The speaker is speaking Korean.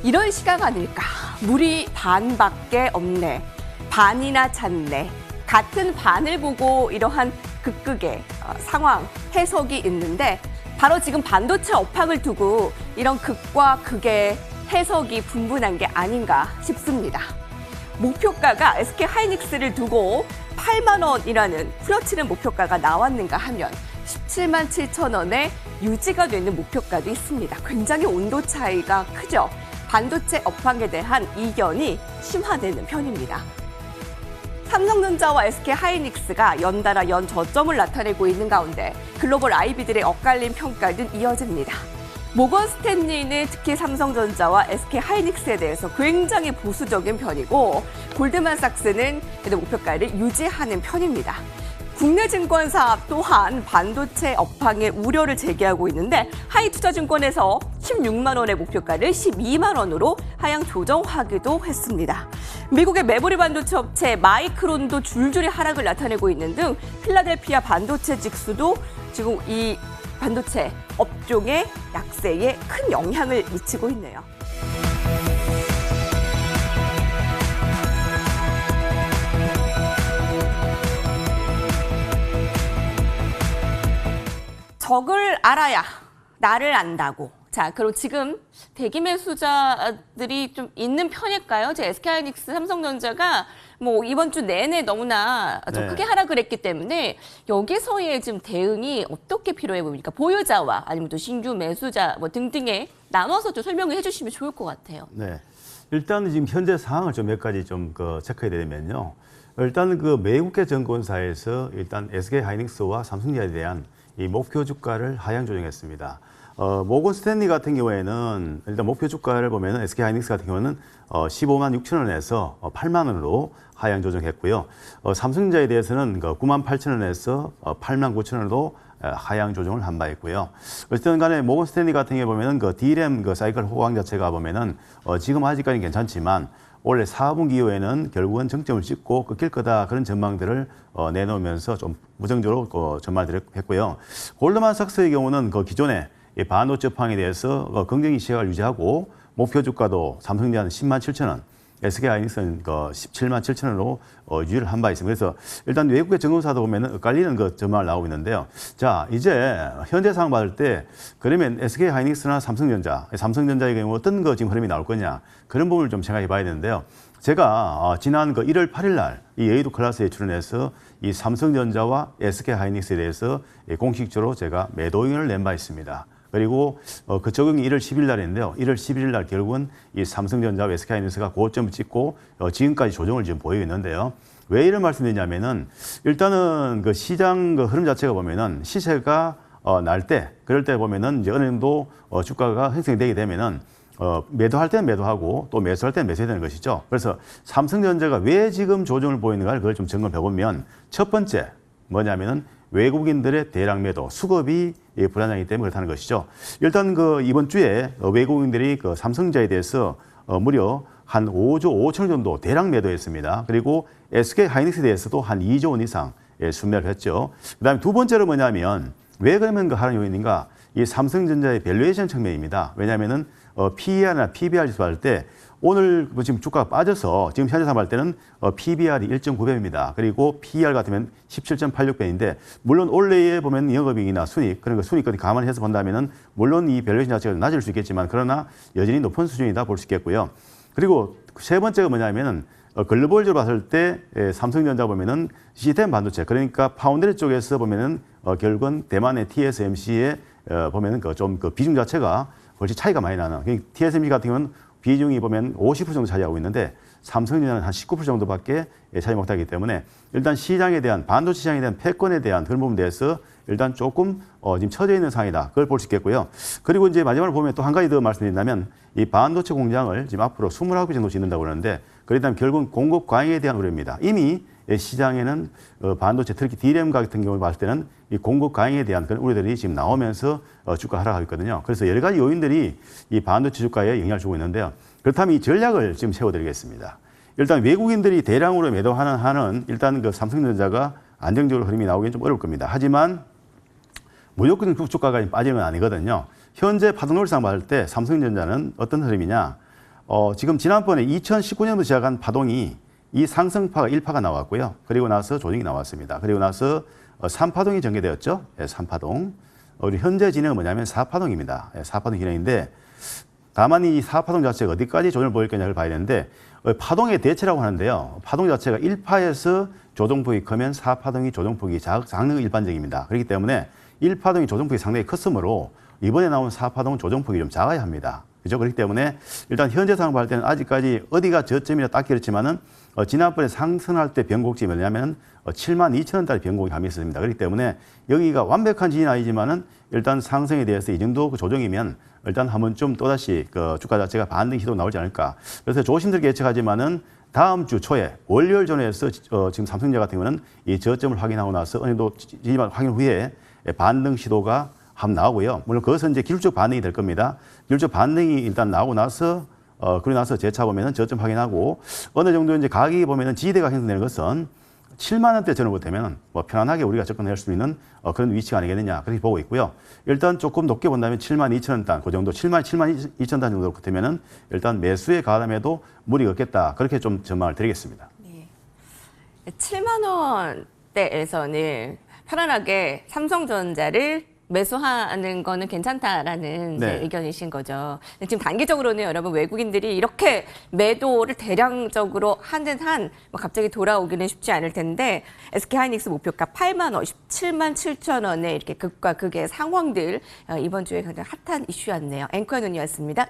이런 시각 아닐까. 물이 반밖에 없네. 반이나 찼네. 같은 반을 보고 이러한 극극의 상황, 해석이 있는데 바로 지금 반도체 업황을 두고 이런 극과 극의 해석이 분분한 게 아닌가 싶습니다. 목표가가 SK하이닉스를 두고 8만 원이라는 후려치는 목표가가 나왔는가 하면 17만 7천 원에 유지가 되는 목표가도 있습니다. 굉장히 온도 차이가 크죠. 반도체 업황에 대한 이견이 심화되는 편입니다. 삼성전자와 SK하이닉스가 연달아 연저점을 나타내고 있는 가운데 글로벌 IB들의 엇갈린 평가는 이어집니다. 모건 스탠리는 특히 삼성전자와 SK하이닉스에 대해서 굉장히 보수적인 편이고 골드만삭스는 그래도 목표가를 유지하는 편입니다. 국내 증권사 또한 반도체 업황에 우려를 제기하고 있는데 하이투자증권에서 16만 원의 목표가를 12만 원으로 하향 조정하기도 했습니다. 미국의 메모리 반도체 업체 마이크론도 줄줄이 하락을 나타내고 있는 등 필라델피아 반도체 지수도 지금 이 반도체 업종의 약세에 큰 영향을 미치고 있네요. 적을 알아야 나를 안다고. 자, 그럼 지금 대기 매수자들이 좀 있는 편일까요? 제 SK하이닉스, 삼성전자가 뭐 이번 주 내내 너무나 좀 크게 하락을 했기 때문에 여기서의 지금 대응이 어떻게 필요해 보입니까? 보유자와 아니면 또 신규 매수자 뭐 등등에 나눠서 좀 설명을 해주시면 좋을 것 같아요. 네, 일단 지금 현재 상황을 좀 몇 가지 좀 체크해야 되면요. 일단 그 외국계 증권사에서 일단 SK하이닉스와 삼성전자에 대한 이 목표 주가를 하향 조정했습니다. 모건 스탠리 같은 경우에는 일단 목표 주가를 보면은 SK하이닉스 같은 경우는 15만 6천 원에서 8만 원으로 하향 조정했고요. 삼성전자에 대해서는 9만 8천 원에서 8만 9천 원으로 하향 조정을 한 바 있고요. 어쨌든 간에 모건 스탠리 같은 경우에 보면은 D램 사이클 호강 자체가 보면은 지금 아직까지는 괜찮지만 올해 4분기 이후에는 결국은 정점을 찍고 끊길 거다 그런 전망들을 내놓으면서 좀 부정적으로 전망을 했고요. 골드만삭스의 경우는 기존에 반도체 업황에 대해서 긍정적 시각을 유지하고 목표 주가도 삼성전자는 10만 7천 원, SK하이닉스는 17만 7천 원으로 유지를 한 바 있습니다. 그래서 일단 외국의 증권사도 보면 엇갈리는 전망을 나오고 있는데요. 자, 이제 현재 상황 봤을 때 그러면 SK하이닉스나 삼성전자의 경우 어떤 지금 흐름이 나올 거냐 그런 부분을 좀 생각해 봐야 되는데요. 제가 지난 1월 8일 날 이 여의도 클래스에 출연해서 이 삼성전자와 SK하이닉스에 대해서 공식적으로 제가 매도 의견을 낸 바 있습니다. 그리고 그 적용이 1월 10일 날인데요. 1월 11일 날 결국은 이 삼성전자와 SK하이닉스가 고점을 찍고 지금까지 조정을 지금 보이고 있는데요. 왜 이런 말씀드리냐면은 일단은 그 시장 흐름 자체가 보면은 시세가 날 때 그럴 때 보면은 이제 어느 정도 주가가 형성되게 되면은 매도할 때는 매도하고 또 매수할 때는 매수해야 되는 것이죠. 그래서 삼성전자가 왜 지금 조정을 보이는가를 그걸 좀 점검해 보면 첫 번째 뭐냐면은 외국인들의 대량 매도, 수급이 불안하기 때문에 그렇다는 것이죠. 일단 이번 주에 외국인들이 삼성전자에 대해서 무려 한 5조 5천 정도 대량 매도했습니다. 그리고 SK하이닉스에 대해서도 한 2조 원 이상 순매를 했죠. 그다음에 두 번째로 뭐냐면 왜 그러면 그 하는 요인인가? 이 삼성전자의 밸류에이션 측면입니다. 왜냐하면은 PER이나 PBR 지수 할 때 오늘 지금 주가가 빠져서 지금 현재 상황 할 때는 PBR이 1.9배입니다. 그리고 PER 같으면 17.86배인데 물론 올해에 보면 영업이익이나 순이익 그런 거 순이익까지 감안해서 본다면은 물론 이 밸류에이션 자체가 낮을 수 있겠지만 그러나 여전히 높은 수준이다 볼 수 있겠고요. 그리고 세 번째가 뭐냐면은 글로벌적으로 봤을 때 삼성전자 보면은 시스템 반도체 그러니까 파운드리 쪽에서 보면은 결국은 대만의 TSMC에 보면은 좀 비중 자체가 훨씬 차이가 많이 나는 TSMC 같은 경우는 비중이 보면 50% 정도 차지하고 있는데 삼성전자는 한 19% 정도밖에 차지 못하기 때문에 일단 시장에 대한 반도체 시장에 대한 패권에 대한 그런 부분에 대해서 일단 조금 지금 처져 있는 상황이다. 그걸 볼 수 있겠고요. 그리고 이제 마지막으로 보면 또 한 가지 더 말씀드린다면 이 반도체 공장을 지금 앞으로 20개 정도 짓는다고 그러는데 그렇다면 결국은 공급 과잉에 대한 우려입니다. 이미 시장에는 반도체 특히 D램 같은 경우를 봤을 때는 이 공급 과잉에 대한 그런 우려들이 지금 나오면서 주가 하락하고 있거든요. 그래서 여러 가지 요인들이 이 반도체 주가에 영향을 주고 있는데요. 그렇다면 이 전략을 지금 세워드리겠습니다. 일단 외국인들이 대량으로 매도하는 한은 일단 삼성전자가 안정적으로 흐름이 나오기는 좀 어려울 겁니다. 하지만 무조건 주가가 빠지는 건 아니거든요. 현재 파동률상 봤을 때 삼성전자는 어떤 흐름이냐? 지금 지난번에 2019년도 시작한 파동이 이 상승파가 1파가 나왔고요. 그리고 나서 조정이 나왔습니다. 그리고 나서 3파동이 전개되었죠. 3파동. 우리 현재 진행은 뭐냐면 4파동입니다. 4파동 진행인데 다만 이 4파동 자체가 어디까지 조정을 보일 거냐를 봐야 되는데 파동의 대체라고 하는데요. 파동 자체가 1파에서 조정폭이 크면 4파동이 조정폭이 작는 게 일반적입니다. 그렇기 때문에 1파동이 조정폭이 상당히 컸으므로 이번에 나온 4파동 조정폭이 좀 작아야 합니다. 그죠? 그렇기 때문에 일단 현재 상황 볼 때는 아직까지 어디가 저점이라 딱 그렇지만은 지난번에 상승할 때 변곡점이 뭐냐면 72,000원짜리 변곡이 감이 있습니다. 그렇기 때문에 여기가 완벽한 지지는 아니지만은 일단 상승에 대해서 이 정도 그 조정이면 일단 한 번쯤 또다시 그 주가 자체가 반등 시도 나오지 않을까. 그래서 조심스럽게 예측하지만은 다음 주 초에 월요일 전후에서 지금 삼성전자 같은 경우는 이 저점을 확인하고 나서 어느 정도 지지만 확인 후에 반등 시도가 한번 나오고요. 물론 그것은 이제 기술적 반등이 될 겁니다. 기술적 반등이 일단 나오고 나서 그러고 나서 재차 보면은 저점 확인하고 어느 정도 이제 가격이 보면은 지지대가 형성되는 것은 7만 원대 전후부터 되면 뭐 편안하게 우리가 접근할 수 있는 그런 위치가 아니겠느냐 그렇게 보고 있고요. 일단 조금 높게 본다면 7만 2천 원 단, 그 정도 7만 2천 단 정도 되면은 일단 매수에 가담해도 무리가 없겠다 그렇게 좀 전망을 드리겠습니다. 네. 7만 원대에서는 편안하게 삼성전자를 매수하는 거는 괜찮다라는 네. 의견이신 거죠. 근데 지금 단기적으로는 여러분 외국인들이 이렇게 매도를 대량적으로 하는 한 뭐 갑자기 돌아오기는 쉽지 않을 텐데 SK 하이닉스 목표가 8만 원, 17만 7천 원의 이렇게 극과 극의 상황들 이번 주에 가장 핫한 이슈였네요. 앵커의 눈이었습니다.